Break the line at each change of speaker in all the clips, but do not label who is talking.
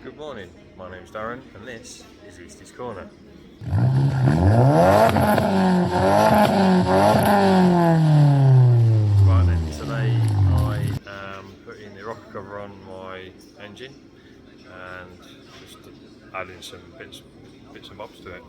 Good morning, my name's Darren and this is Eastie's Corner. Right then, today I am putting the rocker cover on my engine and just adding some bits and bobs to it.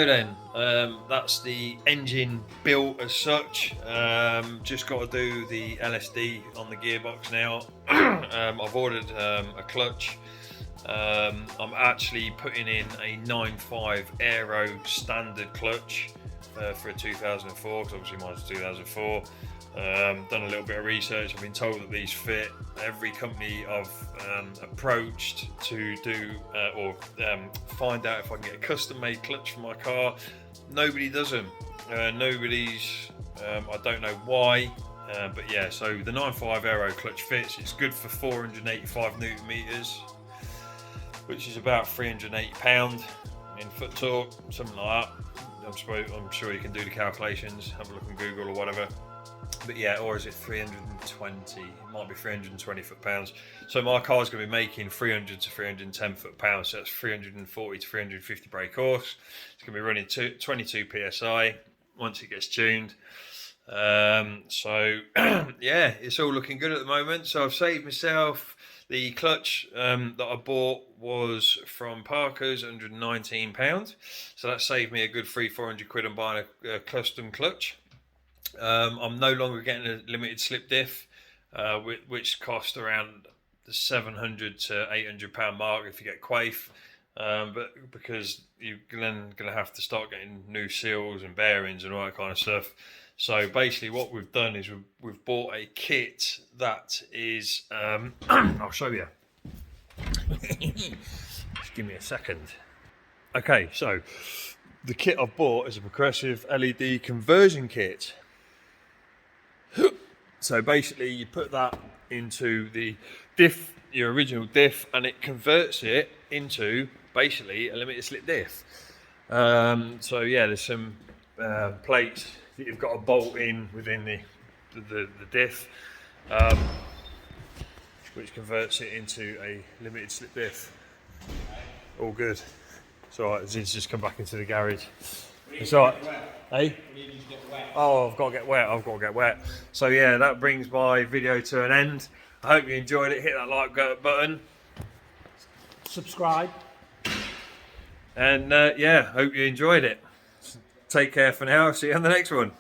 go then, that's the engine built as such. Just got to do the LSD on the gearbox now. I've ordered a clutch. I'm actually putting in a 9.5 Aero standard clutch for a 2004, because obviously mine's 2004. Done a little bit of research. I've been told that these fit. Every company I've approached to do or find out if I can get a custom made clutch for my car, nobody does them. Nobody's, I don't know why, but yeah, so the 9.5 Aero clutch fits. It's good for 485 Newton meters, which is about 380 pound in foot torque, something like that. I'm sure you can do the calculations, have a look on Google or whatever. But yeah, or is it 320? It might be 320 foot-pounds. So my car's going to be making 300 to 310 foot-pounds. So that's 340 to 350 brake horse. It's going to be running 22 psi once it gets tuned. So yeah, it's all looking good at the moment. So I've saved myself. The clutch that I bought was from Parker's, £119. So that saved me a good 300-400 quid on buying a custom clutch. I'm no longer getting a limited slip diff, which cost around the 700 to 800 pound mark if you get quaif, but because you're then going to have to start getting new seals and bearings and all that kind of stuff. So basically what we've done is we've bought a kit that is I'll show you. Just give me a second. Okay, so the kit I've bought is a progressive LED conversion kit. So basically you put that into the diff, your original diff, and it converts it into basically a limited slip diff. So yeah, there's some plates that you've got to bolt in within the diff, which converts it into a limited slip diff. All good. It's alright, it's just come back into the garage. It's alright. Hey? Oh, I've got to get wet. So yeah, that brings my video to an end. I hope you enjoyed it. Hit that like button.
Subscribe.
And yeah, hope you enjoyed it. Take care for now. See you on the next one.